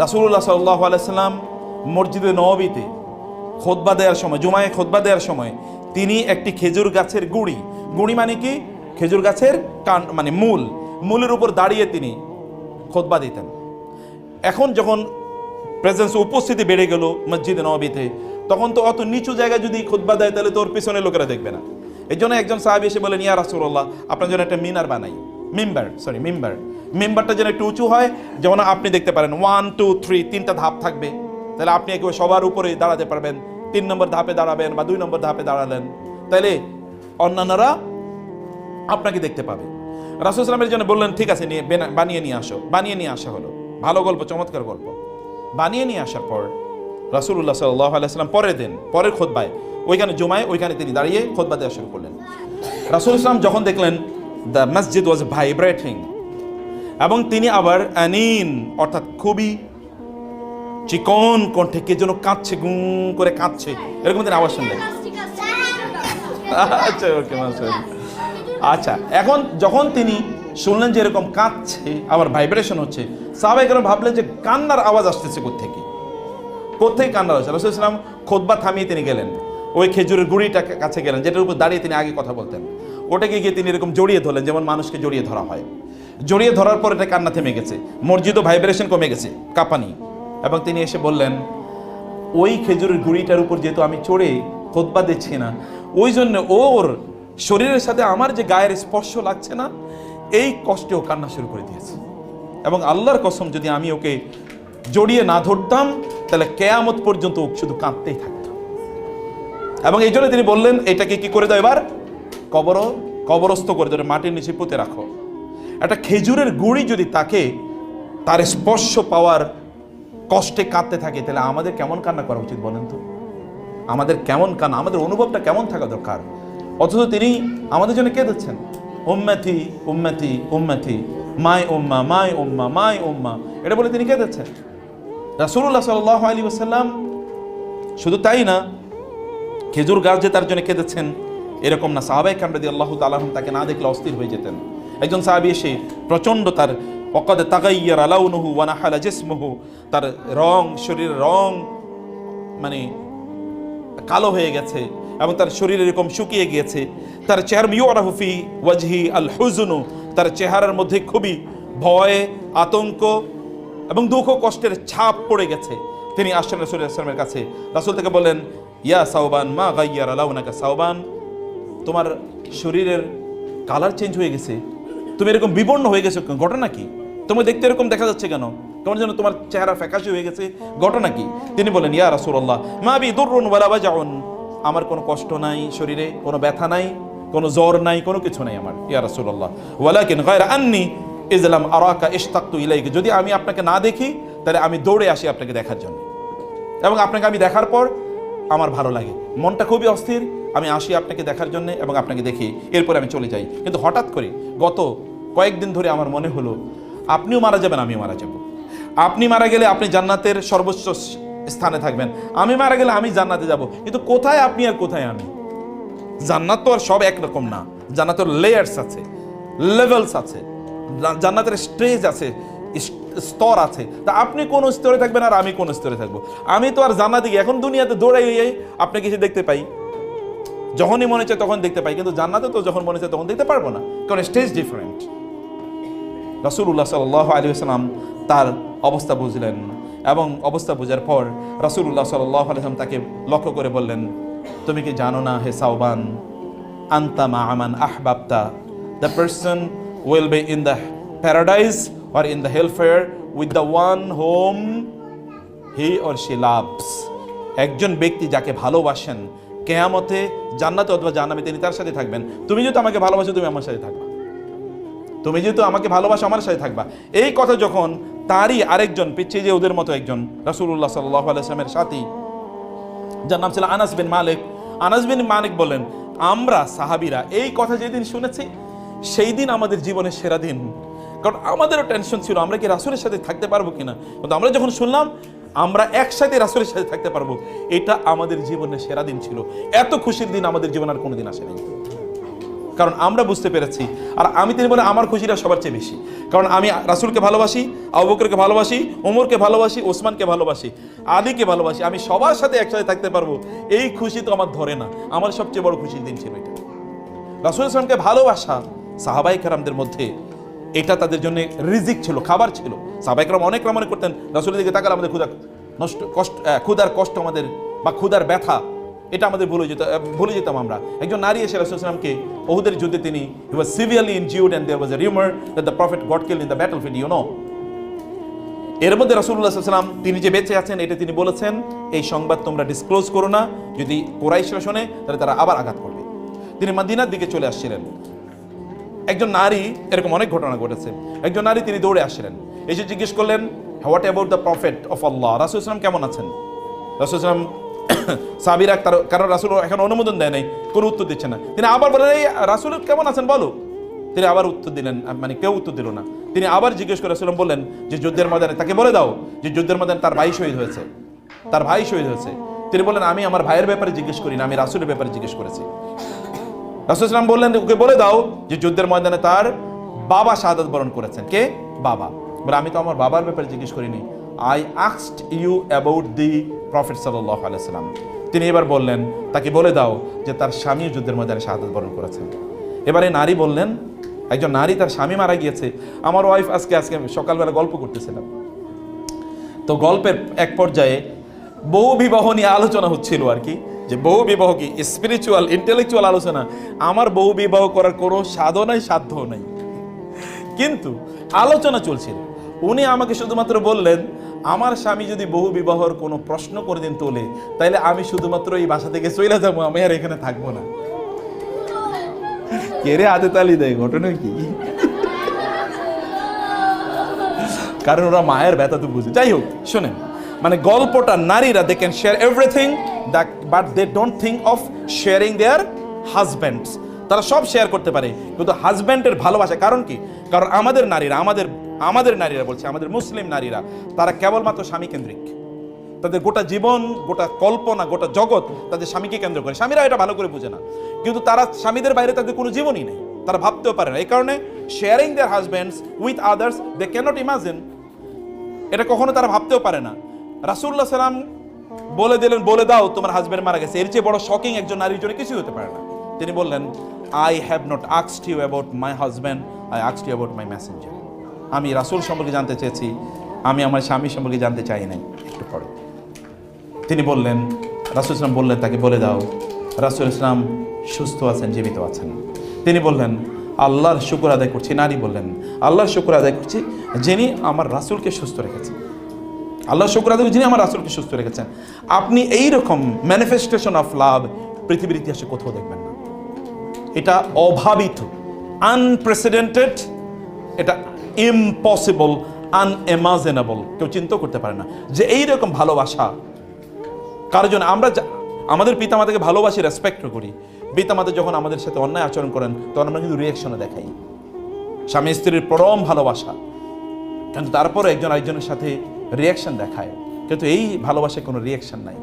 রাসূলুল্লাহ সাল্লাল্লাহু আলাইহি সাল্লাম মসজিদে নববীতে খুতবা দেওয়ার সময়, জুমায় খুতবা দেওয়ার সময় তিনি একটি খেজুর গাছের গুড়ি মানে কি, খেজুর গাছের কাণ্ড মানে মূলের উপর দাঁড়িয়ে তিনি খুতবা দিতেন। এখন যখন প্রেজেন্স উপস্থিতি বেড়ে গেল মসজিদে নববীতে, তখন তো অত নিচু জায়গায় যদি খুতবা দেয় তাহলে তোর পিছনে লোকেরা দেখবে না। এই জন্য একজন সাহাবী এসে বলেন, ইয়া রাসূলুল্লাহ, আপনার জন্য একটা মিনার বানাই, মিম্বারটা যেন একটু উঁচু হয়, যেমন আপনি দেখতে পারেন 1 2 3 তিনটা ধাপ থাকবে, তাহলে আপনি একেবারে সবার উপরে দাঁড়াতে পারবেন। 3 নম্বর ধাপে দাঁড়াবেন বা 2 নম্বর ধাপে দাঁড়ালেন, তাহলে অন্যান্যরা আপনাকে দেখতে পাবে। রাসূল সাল্লাল্লাহু আলাইহি ওয়াসাল্লামের জন্য বললেন, ঠিক আছে, বানিয়ে নিয়ে আসো। বানিয়ে নিয়ে আসা হলো। ভালো গল্প, চমৎকার গল্প। বানিয়ে নিয়ে আসার পর রাসূলুল্লাহ সাল্লাল্লাহু আলাইহি ওয়াসাল্লাম পরের খুতবায় ওইখানে জুমায় ওইখানে তিনি দাঁড়িয়ে খুতবা দেওয়া শুরু করলেন। রাসূল সাল্লাল্লাহু যখন দেখলেন দ্য মসজিদ ওয়াজ ভাইব্রেটিং, এবং তিনি আবার আনিন অর্থাৎ খুবই চিকন কণ্ঠে কে যেন কাঁদছে, গুঁ করে কাঁদছে, এরকম তিনি আওয়াজ শুনলেন। আচ্ছা, ওকে, আচ্ছা। এখন যখন তিনি শুনলেন যে এরকম কাঁদছে, আবার ভাইব্রেশন হচ্ছে, সাহাবায়ে কেরাম ভাবলেন যে কান্নার আওয়াজ আসতেছে কোত্থেকে কান্নার আওয়াজ। রাসূল সাল্লাল্লাহু আলাইহি ওয়াসাল্লাম খুতবা থামিয়ে তিনি গেলেন, ওই খেজুরের গুঁড়িটার কাছে গেলেন, যেটার উপর দাঁড়িয়ে তিনি আগে কথা বলতেন। ওটাকে গিয়ে তিনি এরকম জড়িয়ে ধরলেন, যেমন মানুষকে জড়িয়ে ধরা হয়। জড়িয়ে ধরার পর এটা কান্না থেমে গেছে, মসজিদও ভাইব্রেশন কমে গেছে, কাঁপানি। এবং তিনি এসে বললেন, ওই খেজুরের গুঁড়িটার উপর যেহেতু আমি চড়ে খুতবা দিচ্ছি না, ওই জন্য ওর শরীরের সাথে আমার যে গায়ের স্পর্শ লাগছে না, এই কষ্টেও কান্না শুরু করে দিয়েছে। এবং আল্লাহর কসম, যদি আমি ওকে জড়িয়ে না ধরতাম তাহলে কিয়ামত পর্যন্ত ও শুধু কাঁদতেই থাকতো। এবং এই জন্য তিনি বললেন, এটাকে কি করে দাও, এবার কবরস্থ করে দেবে, মাটির নিচে পুঁতে রাখো। একটা খেজুরের গুঁড়ি যদি তার স্পর্শ পাওয়ার কষ্টে কাঁদতে থাকে, তাহলে আমাদের কেমন কান্না করা উচিত বলেন তো? আমাদের কেমন কান্না, আমাদের অনুভবটা কেমন থাকা দরকার? অথচ তিনি আমাদের জন্য কেঁদেছেন, উম্মতি উম্মতি উম্মতি, মাই উম্মা মাই উম্মা মাই উম্মা, এটা বলে তিনি কেঁদেছেন। রাসূলুল্লাহ সাল্লাল্লাহু আলাইহি ওয়াসাল্লাম শুধু তাই না, খেজুর গাছ যে তার জন্য কেঁদেছেন এরকম না, সাহাবায়ে কেরাম রাদিয়াল্লাহু তাআলা আনহুম তাকে না দেখলে অস্থির হয়ে যেতেন। একজন সাহাবী এসে প্রচণ্ড তার ওয়াকাদ তাগায়্যারা লাউনুহু ওয়া নাহালা জিসমুহু, তার শরীরের রং মানে কালো হয়ে গেছে এবং তার শরীর এরকম শুকিয়ে গিয়েছে। তার চেহারা ইউরাফু ফি ওয়াজহি আল হুজনু, তার চেহারার মধ্যে খুবই ভয়, আতঙ্ক এবং দুঃখ কষ্টের ছাপ পড়ে গেছে। তিনি আসলেন রাসূল সাল্লাল্লাহু আলাইহি ওয়াসাল্লামের কাছে। রাসূল তাকে বললেন, ইয়া সাওবান মা গায়্যারা লাউনাকা, সাওবান, তোমার শরীরের কালার চেঞ্জ হয়ে গেছে, তুমি এরকম বিবর্ণ হয়ে গেছো, ঘটনা কি? তোমার দেখতে এরকম দেখা যাচ্ছে কেন? কেমন যেন তোমার চেহারা ফ্যাকাশে হয়ে গেছে, ঘটনা কি? তিনি বলেন, ইয়া রাসূলুল্লাহ মা বি দুররুন ওয়ালা ওয়াজাউন, আমার কোনো কষ্ট নাই, শরীরে কোনো ব্যথা নাই, কোনো জ্বর নাই, কোনো কিছু নাই আমার, ইয়া রাসূলুল্লাহ। ওয়ালাকিন গায়রা আন্নী ইজলাম আরাকা ইশতাকতু ইলাইকা, যদি আমি আপনাকে না দেখি তাহলে আমি দৌড়ে আসি আপনাকে দেখার জন্য, এবং আপনাকে আমি দেখার পর আমার ভালো লাগে, মনটা খুবই অস্থির, আমি আসি আপনাকে দেখার জন্য এবং আপনাকে দেখি, এরপরে আমি চলে যাই। কিন্তু হঠাৎ করে গত কয়েকদিন ধরে আমার মনে হলো আপনিও মারা যাবেন, আমিও মারা যাব। আপনি মারা গেলে আপনি জান্নাতের সর্বোচ্চ স্থানে থাকবেন, আমি মারা গেলে আমি জান্নাতে যাব, কিন্তু কোথায় আপনি আর কোথায় আমি? জান্নাত তো আর সব একরকম না, জান্নাতের লেয়ার্স আছে, লেভেলস আছে, জান্নাতের স্টেজ আছে, স্তর আছে। তা আপনি কোন স্তরে থাকবেন আর আমি কোন স্তরে থাকবো? আমি তো আর জান্নাতে গিয়ে এখন দুনিয়াতে দৌড়াই আপনাকে এসে দেখতে পাই, যখনই মনে চায় তখন দেখতে পাই, কিন্তু জান্নাতে তো যখন মনে চায় তখন দেখতে পারবো না, কারণ স্টেজ ডিফারেন্ট। রাসূলুল্লাহ সাল্লাল্লাহু আলাইহি ওয়াসাল্লাম তার অবস্থা বুঝলেন, এবং অবস্থা বোঝার পর রাসূলুল্লাহ সাল্লাল্লাহু আলাইহি ওয়াসাল্লাম তাকে লক্ষ্য করে বললেন, তুমি কি জানো না হে সাওবান, আনতা মা'a মান আহবাবতা, the person will be in the paradise or in the hellfire with the one whom he or she loves, একজন ব্যক্তি যাকে ভালোবাসেন কিয়ামতে জান্নাতে অথবা জাহান্নামে তিনি তার সাথে থাকবেন। তুমি যেহেতু আমাকে ভালোবাসো তুমি আমার সাথে থাকবা, তুমি যেহেতু আমাকে ভালোবাসো আমার সাথে থাকবা। এই কথা যখন তারই আরেকজন পিছিয়ে যে ওদের মতো একজন রাসূলুল্লাহ সাল্লাল্লাহু আলাইহি ওয়াসাল্লামের সাথী, যার নাম ছিল আনাস বিন মালিক বলেন, আমরা সাহাবীরা এই কথা যেদিন শুনেছি সেই দিন আমাদের জীবনের সেরা দিন, কারণ আমাদেরও টেনশন ছিল আমরা কি রাসূলের সাথে থাকতে পারবো কিনা, কিন্তু আমরা যখন শুনলাম আমরা একসাথে রাসূলের সাথে থাকতে পারবো, এটা আমাদের জীবনের সেরা দিন ছিল। এত খুশির দিন আমাদের জীবন আর কোনোদিন আসেনি। কারণ আমরা বুঝতে পেরেছি। আর তিনি বলেন আমার খুশিটা সবার চেয়ে বেশি, কারণ আমি রাসূলকে ভালোবাসি, আবু বকরকে ভালোবাসি, ওমরকে ভালোবাসি, ওসমানকে ভালোবাসি, আলীকে ভালোবাসি, আমি সবার সাথে একসাথে থাকতে পারবো, এই খুশি তো আমার ধরে না। আমার সবচেয়ে বড় খুশির দিন ছিল এটা। রাসূল সাল্লাল্লাহু আলাইহি ওয়াসাল্লামকে ভালোবাসা সাহাবায়ে কেরামদের মধ্যে এটা তাদের জন্য রিজিক ছিল, খাবার ছিল। সাহাবায়ে কেরাম অনেক মনে করতেন রাসূলের দিকে তাকালে আমাদের ক্ষুধার কষ্ট আমাদের বা ক্ষুধার ব্যথা এটা আমাদের ভুলে যেতাম আমরা। একজন নারী এসে রাসূল সাল্লাল্লাহু আলাইহি ওয়াসাল্লামকে উহুদের যুদ্ধে তিনি he was severely injured and there was a rumor that the prophet got killed in the battlefield, you know. এর মধ্যে রাসূলুল্লাহ সাল্লাল্লাহু আলাইহি ওয়াসাল্লাম তিনি যে বেঁচে আছেন এটা তিনি বলেছেন, এই সংবাদ তোমরা ডিসক্লোজ করো না, যদি কুরাইশরা শোনে তাহলে তারা আবার আঘাত করবে। তিনি মদিনার দিকে চলে আসছিলেন। একজন নারী, এরকম অনেক ঘটনা ঘটেছে, একজন নারী তিনি দৌড়ে আসছিলেন, এসে জিজ্ঞেস করলেন what about the prophet of Allah, রাসূল সাল্লাল্লাহু আলাইহি ওয়াসাল্লাম কেমন আছেন? রাসূল সাল্লাল্লাহু আলাইহি ওয়াসাল্লাম সাহাবীরা কারণ রাসূল এখন অনুমোদন দেয় নাই, কোনো উত্তর দিচ্ছে না। তিনি আবার বললেন এই রাসূল কেমন আছেন বলো। তিনি আবার উত্তর দিলেন, মানে কেউ উত্তর দিল না। তিনি আবার জিজ্ঞেস করে রাসূল বললেন যে যুদ্ধের ময়দানে তাকে বলে দাও যে যুদ্ধের ময়দানে তার ভাই শহীদ হয়েছে, তার ভাই শহীদ হয়েছে। তিনি বললেন আমি আমার ভাইয়ের ব্যাপারে জিজ্ঞেস করি না, আমি রাসূলের ব্যাপারে জিজ্ঞেস করেছি। রাসূল সাল্লাল্লাহু আলাইহি ওয়াসাল্লাম বললেন ওকে বলে দাও যে যুদ্ধের ময়দানে তার বাবা শাহাদাত বরণ করেছেন। কে? বাবা। বলে আমি তো আমার বাবার ব্যাপারে জিজ্ঞেস করিনি, I asked you about the prophet সাল্লাল্লাহু আলাইহি ওয়াসাল্লাম। তিনি এবার বললেন তাকে বলে দাও যে তার স্বামী যুদ্ধের ময়দানে শাহাদাত বরণ করেছেন। এবারে নারী বললেন, একজন নারী তার স্বামী মারা গিয়েছে। আমার ওয়াইফ আজকে সকালবেলা গল্প করতেছিলাম, তো গল্পের এক পর্যায়ে বহু বিবাহ নিয়ে আলোচনা হচ্ছিল আর কি, যে বহু বিবাহ কি স্পিরিচুয়াল ইন্টেলেকচুয়াল আলোচনা। আমার বহু বিবাহ করার কোনো সাধনাই সাধ্য নাই, কিন্তু আলোচনা চলছিল। উনি আমাকে শুধুমাত্র বললেন আমার স্বামী যদি বহু বিবাহর কোনো প্রশ্ন করে দিন তোলে তাইলে আমি শুধুমাত্র এই বাসা থেকে চলে যাবো, আমি আর এখানে থাকবো না। কে রে হাতে তালি দেয়, ঘটনা কি? কারণ ওরা মায়ের ব্যথা তো বুঝে। যাই হোক শোনেন, মানে গল্পটা নারীরা they can share everything but they don't think of sharing their husbands. তারা সব শেয়ার করতে পারে কিন্তু হাজব্যান্ডের ভালোবাসা, কারণ কি? কারণ আমাদের নারীরা বলছে, আমাদের মুসলিম নারীরা তারা কেবলমাত্র স্বামী কেন্দ্রিক। তাদের গোটা জীবন, গোটা কল্পনা, গোটা জগৎ তাদের স্বামীকে কেন্দ্র করে। স্বামীরা এটা ভালো করে বোঝে না, কিন্তু তারা স্বামীদের বাইরে তাদের কোনো জীবনই নেই, তারা ভাবতেও পারে না। এই কারণে sharing their husbands with others they cannot imagine, এটা কখনো তারা ভাবতেও পারে না। রাসূলুল্লাহ সাল্লাম বলে দিলেন বলে দাও তোমার হাজব্যান্ড মারা গেছে, এর চেয়ে বড় শকিং একজন নারীর জন্য কিছু হতে পারে না। তিনি বললেন I have not asked you about my husband, I asked you about my messenger. আমি রাসূল সম্পর্কে জানতে চেয়েছি, আমি আমার স্বামী সম্পর্কে জানতে চাই নাই। একটু পরে তিনি বললেন, রাসূল ইসলাম বললেন তাকে বলে দাও রাসূল ইসলাম সুস্থ আছেন, জীবিত আছেন। তিনি বললেন আল্লাহর শুকর আদায় করছি। নারী বললেন আল্লাহর শুকর আদায় করছি যিনি আমার রাসূলকে সুস্থ রেখেছেন, আল্লাহর শুকর আদায় যিনি আমার রাসূলকে সুস্থ রেখেছেন। আপনি এইরকম ম্যানিফেস্টেশন অফ লাভ পৃথিবীর ইতিহাসে কোথাও দেখবেন না। এটা অভাবিত, আনপ্রেসিডেন্টেড, এটা ইম্পসিবল, আনইমাজিনেবল। কেউ চিন্তা করতে পারে না যে এইরকম ভালোবাসা কারোর জন্য। আমরা আমাদের পিতামাতাকে ভালোবাসি, রেসপেক্ট করি। পিতামাতা যখন আমাদের সাথে অন্যায় আচরণ করেন তখন আমরা কিন্তু রিয়াকশনে দেখাই, স্বামী স্ত্রীর পরম ভালোবাসা, কিন্তু তারপরে একজন আরেকজনের সাথে রিয়াকশন দেখায়। কিন্তু এই ভালোবাসায় কোনো রিয়াকশন নাই,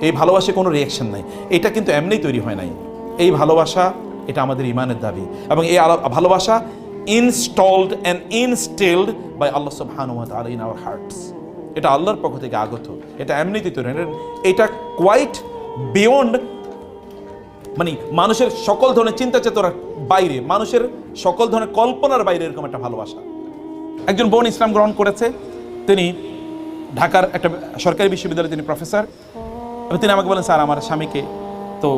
এই ভালোবাসায় কোনো রিয়াকশন নাই। এটা কিন্তু এমনি তৈরি হয় নাই, এই ভালোবাসা এটা আমাদের ইমানের দাবি, এবং এই ভালোবাসা ইনস্টলড অ্যান্ড ইনস্টিলড বাই আল্লাহ সুবহানাহু ওয়া তাআলা ইন আওয়ার হার্টস। এটা আল্লাহর পক্ষ থেকে আগত, এটা এমনিতেই তৈরি হয়। এটা কোয়াইট বিয়ন্ড, মানে মানুষের সকল ধরনের চিন্তা চেতনার বাইরে, মানুষের সকল ধরনের কল্পনার বাইরে এরকম একটা ভালোবাসা। একজন বোন ইসলাম গ্রহণ করেছে, তিনি ঢাকার একটা সরকারি বিশ্ববিদ্যালয়ে তিনি প্রফেসর, এবং তিনি আমাকে বলেন স্যার আমার স্বামীকে তো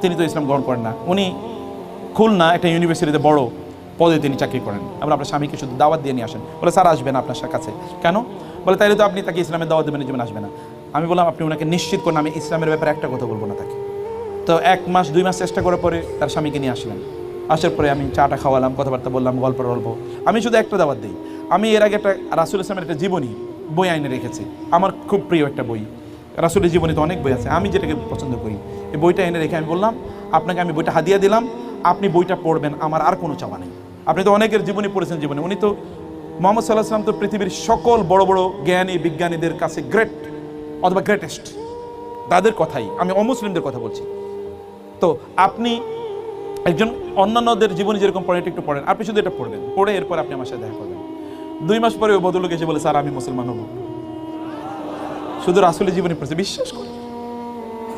তিনি তো ইসলাম গ্রহণ করেন না, উনি খুলনা একটা ইউনিভার্সিটিতে বড় পদে তিনি চাকরি করেন, আমরা আপনার স্বামীকে শুধু দাওয়াত দিয়ে নিয়ে আসেন। বলে স্যার আসবেন আপনার কাছে কেন? বলে তাইলে তো আপনি তাকে ইসলামের দাওয়াত দেবেন, জীবন আসবে না। আমি বললাম আপনি ওনাকে নিশ্চিত করেন আমি ইসলামের ব্যাপারে একটা কথা বলবো না তাকে। তো 1 মাস 2 মাস চেষ্টা করার পরে তার স্বামীকে নিয়ে আসলেন। আসার পরে আমি চাটা খাওয়ালাম, কথাবার্তা বললাম, গল্প। আমি শুধু একটা দাওয়াত দিই। আমি এর আগে একটা রাসূল ইসলামের একটা জীবনী বই আইনে রেখেছি, আমার খুব প্রিয় একটা বই। রাসূলের জীবনী তো অনেক বই আছে, আমি যেটাকে পছন্দ করি এই বইটা এনে রেখে আমি বললাম আপনাকে আমি বইটা হাদিয়া দিলাম, আপনি বইটা পড়বেন, আমার আর কোনো চাওয়া নেই। আপনি তো অনেকের জীবনী পড়েছেন, জীবনী উনি তো মুহাম্মদ সাল্লাল্লাহু আলাইহি ওয়াসাল্লাম তো পৃথিবীর সকল বড় বড় জ্ঞানী বিজ্ঞানীদের কাছে গ্রেট অথবা গ্রেটেস্ট, তাদের কথাই, আমি অমুসলিমদের কথা বলছি। তো আপনি একজন অন্যান্যদের জীবনে যেরকম পড়েন একটু পড়েন, আপনি শুধু এটা পড়বেন, পড়ে এরপর আপনি আমার সাথে দেখা করবেন। 2 মাস পরে ওই ভদ্রলোক এসে বলে, স্যার আমি মুসলমান হব। শুধু রাসূলের জীবনে পড়ছে,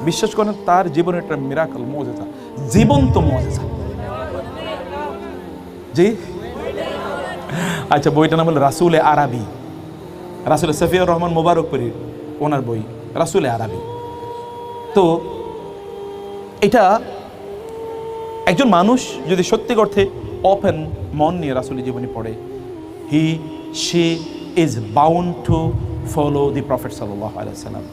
বিশ্বাস করেন তার জীবনে একটা মিরাকল, মুজিজা, জীবন্ত মুজিজা। জি আচ্ছা, বইটার নাম হলো রাসূলে আরবি, রাসূল সফিউর রহমান মোবারকপুরী ওনার বই রাসূলে আরবি। তো এটা একজন মানুষ যদি সত্যি অর্থে ওপেন মন নিয়ে রাসূলের জীবনী পড়ে, she is bound to follow the prophet সাল্লাল্লাহু আলাইহি ওয়াসাল্লাম।